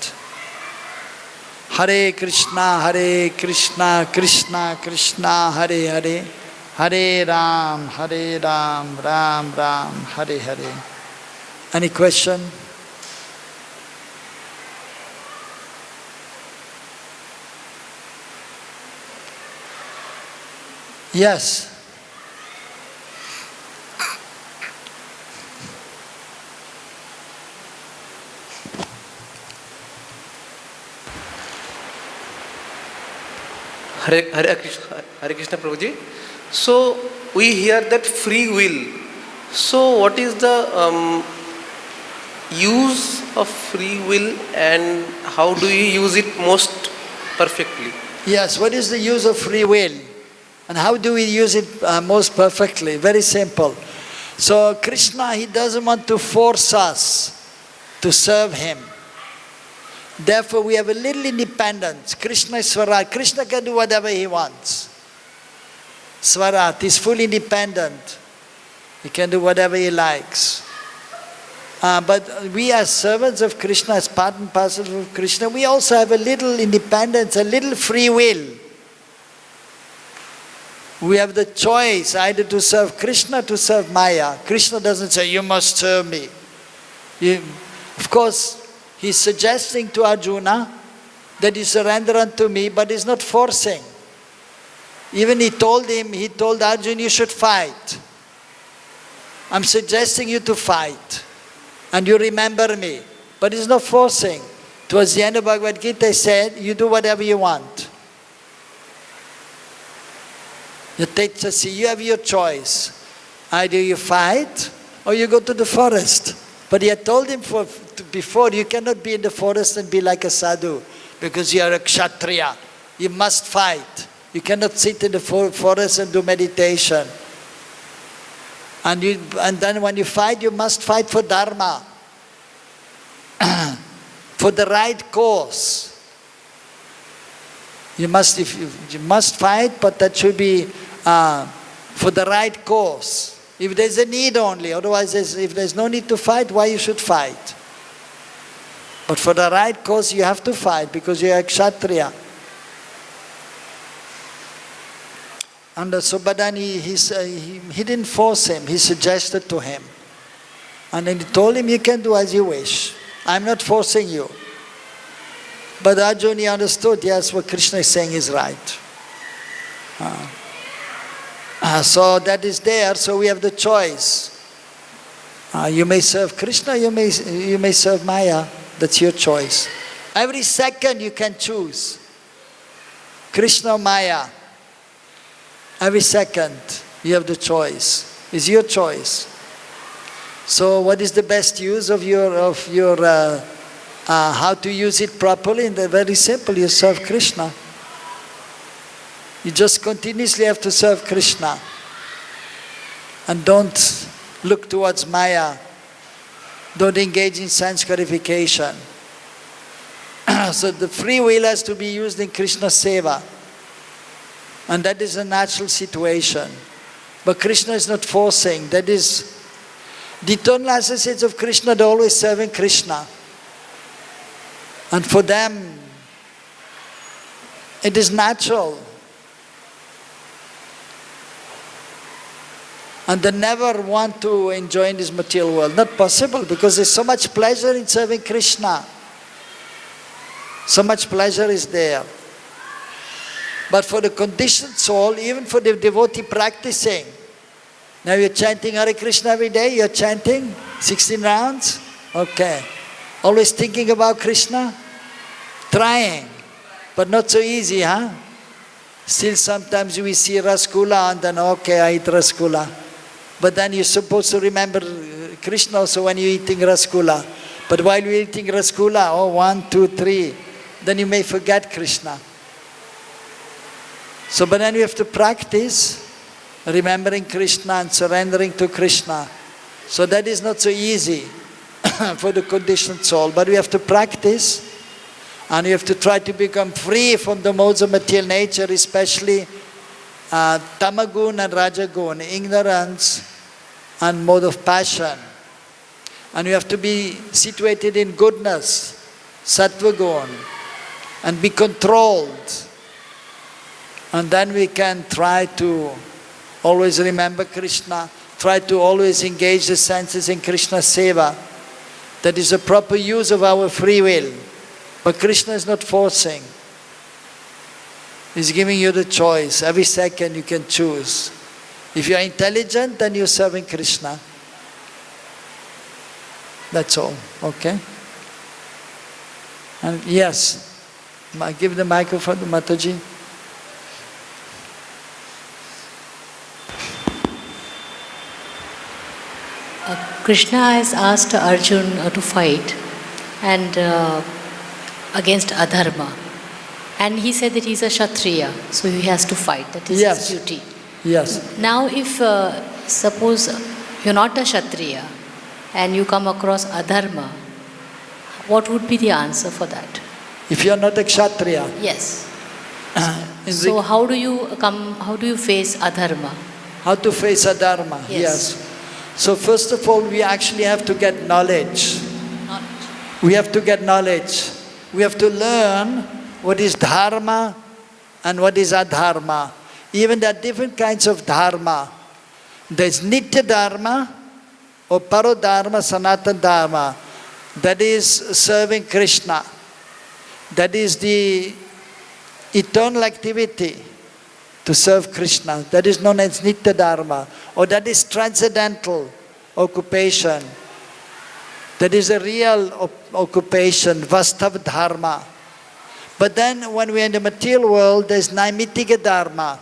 Hare Krishna, Krishna Krishna, Hare Hare, Hare Ram, Ram Ram, Hare Hare. Any question? Yes. Hare Krishna Prabhuji. So we hear that free will. So what is the use of free will and how do you use it most perfectly? Yes, what is the use of free will? And how do we use it most perfectly? Very simple. So Krishna, he doesn't want to force us to serve him. Therefore we have a little independence. Krishna is Swarat. Krishna can do whatever he wants. Swarat is fully independent. He can do whatever he likes. But we as servants of Krishna, as part and parcel of Krishna, we also have a little independence, a little free will. We have the choice either to serve Krishna or to serve Maya. Krishna doesn't say, you must serve me. Of course, he's suggesting to Arjuna that you surrender unto me, but he's not forcing. Even he told Arjuna, you should fight. I'm suggesting you to fight. And you remember me. But he's not forcing. Towards the end of Bhagavad-Gita, he said, you do whatever you want. You have your choice. Either you fight or you go to the forest. But he had told him before, you cannot be in the forest and be like a sadhu because you are a kshatriya. You must fight. You cannot sit in the forest and do meditation. And then when you fight, you must fight for dharma, for the right cause. You must fight, but that should be for the right cause. If there's a need only, otherwise if there's no need to fight, why you should fight? But for the right cause you have to fight because you are a kshatriya. And so but then he didn't force him, he suggested to him. And then he told him, you can do as you wish. I'm not forcing you. But Arjuna understood, yes, what Krishna is saying is right. So that is there, so we have the choice. You may serve Krishna, you may serve Maya. That's your choice. Every second you can choose. Krishna or Maya. Every second you have the choice. It's your choice. So what is the best use of your how to use it properly? And they're very simple, you serve Krishna. You just continuously have to serve Krishna. And don't look towards Maya. Don't engage in sense gratification. So the free will has to be used in Krishna seva. And that is a natural situation. But Krishna is not forcing. That is, the eternal associates of Krishna, they're always serving Krishna. And for them, it is natural. and they never want to enjoy in this material world. Not possible, because there's so much pleasure in serving Krishna. So much pleasure is there. But for the conditioned soul, even for the devotee practicing, now you're chanting Hare Krishna every day, you're chanting 16 rounds? Okay. Always thinking about Krishna? Trying, but not so easy, huh? Still sometimes we see rasgula and then, okay, I eat rasgula. But then you're supposed to remember Krishna also when you're eating rasgula. But while you're eating rasgula, oh, 1, 2, 3, then you may forget Krishna. So, but then you have to practice remembering Krishna and surrendering to Krishna. So that is not so easy for the conditioned soul. But we have to practice, and you have to try to become free from the modes of material nature, especially tamagun and rajagun, ignorance and mode of passion. And you have to be situated in goodness, sattvagun, and be controlled. And then we can try to always remember Krishna, try to always engage the senses in Krishna seva. That is a proper use of our free will. But Krishna is not forcing. He's giving you the choice. Every second you can choose. If you are intelligent, then you're serving Krishna. That's all, okay? And yes, I give the microphone to Mataji. Krishna has asked Arjuna to fight and against adharma, and he said that he's a Kshatriya, so he has to fight. That is his duty. Yes. Now, if suppose you're not a Kshatriya and you come across adharma, what would be the answer for that? If you're not a Kshatriya. Yes. So how do you face adharma? How to face adharma? Yes. So first of all, we actually have to get knowledge. We have to get knowledge. We have to learn what is dharma and what is adharma. Even there are different kinds of dharma. There's nitya dharma or parodharma, sanatana dharma. That is serving Krishna. That is the eternal activity to serve Krishna. That is known as nitya dharma. Or that is transcendental occupation. That is a real occupation, vastav dharma. But then when we're in the material world, there's naimitika dharma.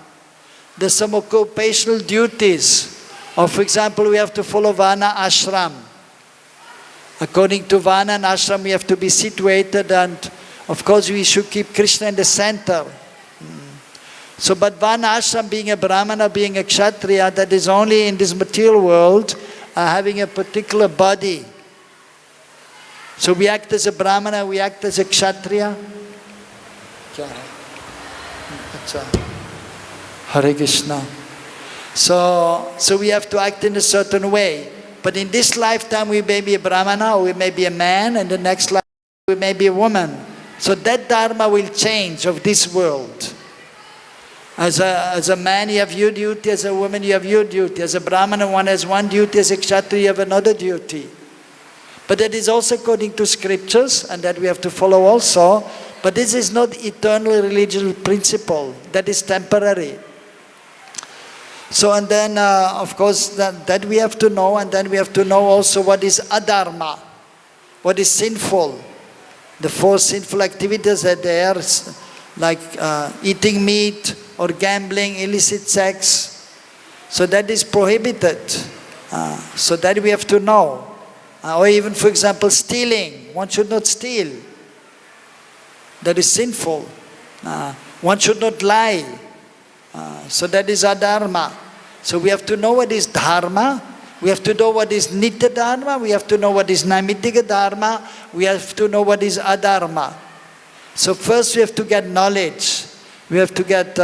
There's some occupational duties. Or for example, we have to follow vana ashram. According to vana and ashram, we have to be situated, and of course we should keep Krishna in the center. So, but vana ashram, being a brahmana, being a kshatriya, that is only in this material world, having a particular body. So we act as a brahmana, we act as a kshatriya. Hare Krishna. So we have to act in a certain way. But in this lifetime we may be a brahmana, or we may be a man, and the next life we may be a woman. So that dharma will change of this world. As a man you have your duty, as a woman you have your duty. As a brahmana one has one duty, as a kshatriya you have another duty. But that is also according to scriptures, and that we have to follow also. But this is not eternal religious principle. That is temporary. So and then of course that we have to know, and then we have to know also what is adharma, what is sinful. The 4 sinful activities that there, like eating meat or gambling, illicit sex. So that is prohibited. So that we have to know. Or even for example stealing. One should not steal. That is sinful. One should not lie. So that is adharma. So we have to know what is dharma. We have to know what is nitya dharma. We have to know what is naimitika dharma. We have to know what is adharma. So first we have to get knowledge. We have to get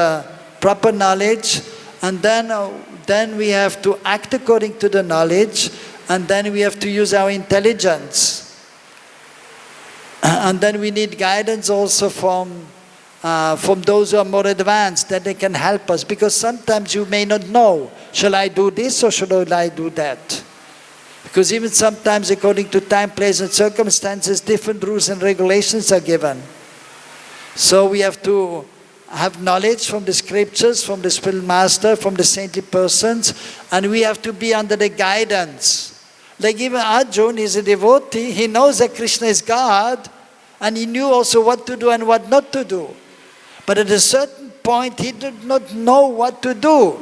proper knowledge, and then we have to act according to the knowledge, and then we have to use our intelligence. And then we need guidance also from from those who are more advanced, that they can help us. Because sometimes you may not know, shall I do this or shall I do that? Because even sometimes according to time, place and circumstances, different rules and regulations are given. So we have to have knowledge from the scriptures, from the spiritual master, from the saintly persons, and we have to be under the guidance. Like even Arjuna is a devotee, he knows that Krishna is God, and he knew also what to do and what not to do. But at a certain point, he did not know what to do.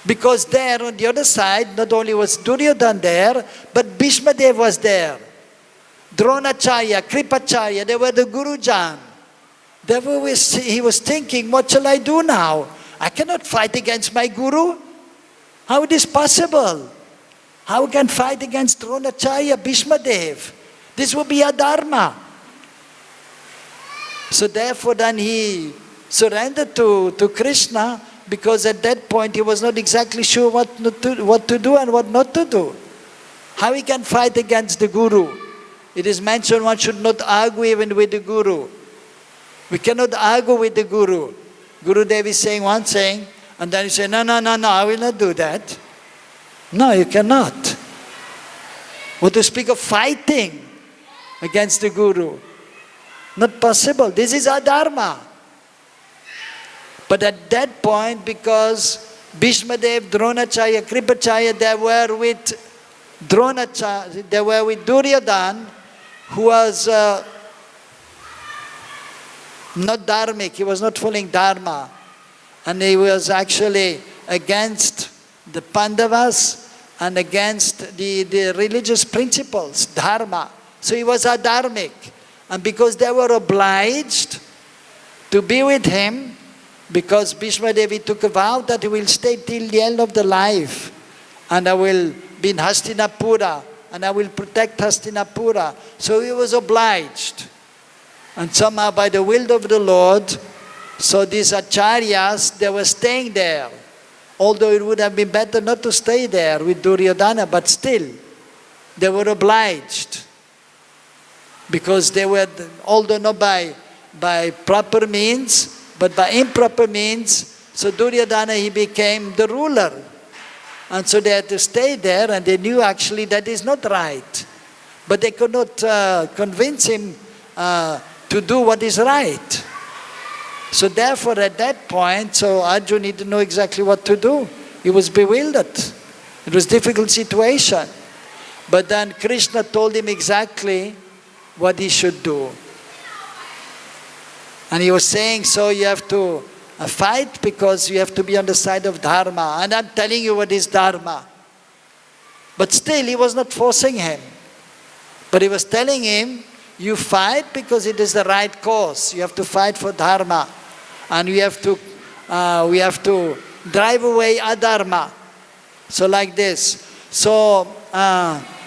Because there on the other side, not only was Duryodhana there, but Bhishma was there. Dronacharya, Kripacharya, they were the Gurujan. Therefore he was thinking, what shall I do now? I cannot fight against my Guru. How it is possible? How can I fight against Dronacharya, Bhishma? This would be a dharma. So therefore then he surrendered to Krishna, because at that point he was not exactly sure what to do and what not to do. How he can fight against the Guru? It is mentioned one should not argue even with the Guru. We cannot argue with the Guru. Guru Dev is saying one thing, and then you say, no, I will not do that. No, you cannot. Or to speak of fighting against the Guru. Not possible. This is our dharma. But at that point, because Bhishma, Dronacharya, Kripacharya, they were with Dronacharya, they were with Duryodhana, who was not dharmic, he was not following dharma. And he was actually against the Pandavas and against the religious principles, dharma. So he was adharmic. And because they were obliged to be with him, because Bhishma Devi took a vow that he will stay till the end of the life, and I will be in Hastinapura, and I will protect Hastinapura. So he was obliged. And somehow by the will of the Lord, so these acharyas, they were staying there. Although it would have been better not to stay there with Duryodhana, but still, they were obliged. Because they were, although not by proper means, but by improper means, so Duryodhana, he became the ruler. And so they had to stay there, and they knew actually that is not right. But they could not convince him to do what is right. So therefore at that point, so Arjuna didn't know exactly what to do. He was bewildered. It was a difficult situation. But then Krishna told him exactly what he should do. And he was saying, so you have to fight because you have to be on the side of dharma. And I'm telling you what is dharma. But still he was not forcing him. But he was telling him, you fight because it is the right cause. You have to fight for dharma. And we have to drive away adharma. So like this. So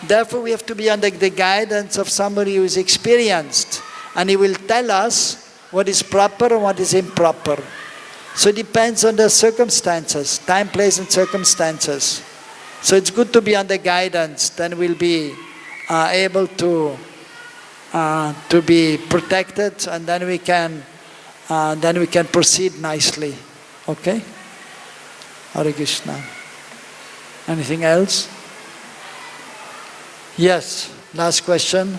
therefore we have to be under the guidance of somebody who is experienced. And he will tell us what is proper and what is improper. So it depends on the circumstances, time, place and circumstances. So it's good to be under guidance, then we'll be able to be protected, and then we can proceed nicely. Okay? Hare Krishna. Anything else? Yes, last question.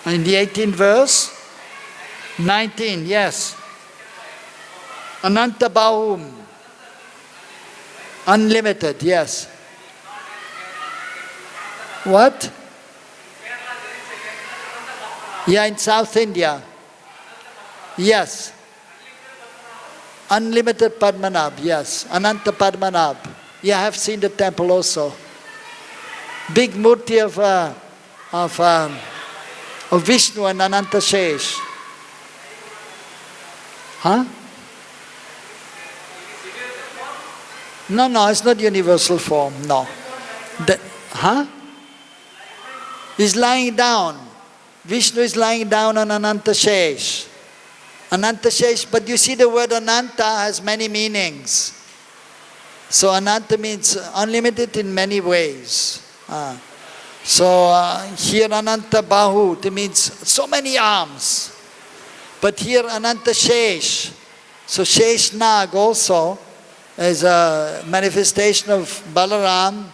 In the 18th verse, 19, yes. Ananta-bāhūm. Unlimited, yes. What? Yeah, in South India. Yes. Unlimited Padmanabh, yes. Ananta-Padmanabh. Yeah, I have seen the temple also. Big murti of Vishnu and Ananta-shesh. Huh? No, it's not universal form, no. He's lying down. Vishnu is lying down on Ananta-shesh. Ananta-shesh, but you see the word Ananta has many meanings. So Ananta means unlimited in many ways. Here ananta-bāhū, it means so many arms. But here ananta-shesh. So Shesh-nag also is a manifestation of Balaram.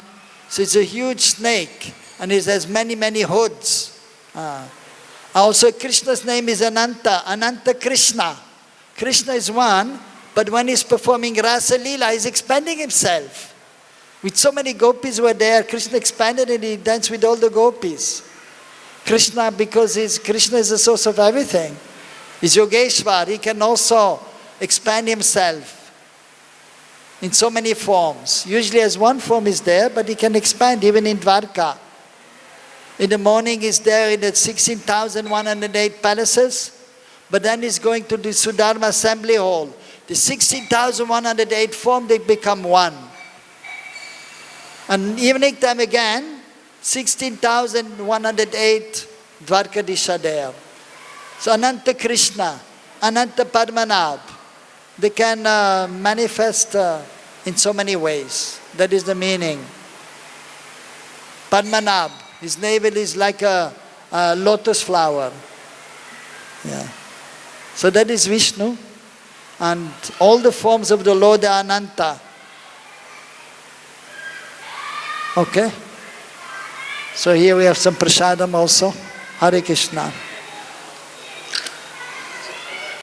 So it's a huge snake and it has many, many hoods. Also Krishna's name is Ananta, Ananta Krishna. Krishna is one, but when he's performing Rasa Leela, he's expanding himself. With so many gopis were there, Krishna expanded and he danced with all the gopis. Krishna, because Krishna is the source of everything. He's Yogeshwar, he can also expand himself in so many forms. Usually as one form is there, but he can expand even in Dwarka. In the morning he's there in the 16,108 palaces, but then he's going to the Sudharma Assembly Hall. The 16,108 form, they become one. And evening time again, 16,108 Dwarkadisha there. So Ananta Krishna, Ananta Padmanabh, they can manifest in so many ways. That is the meaning. Padmanabh, his navel is like a lotus flower. Yeah. So that is Vishnu. And all the forms of the Lord are Ananta. Okay? So here we have some prasadam also. Hare Krishna.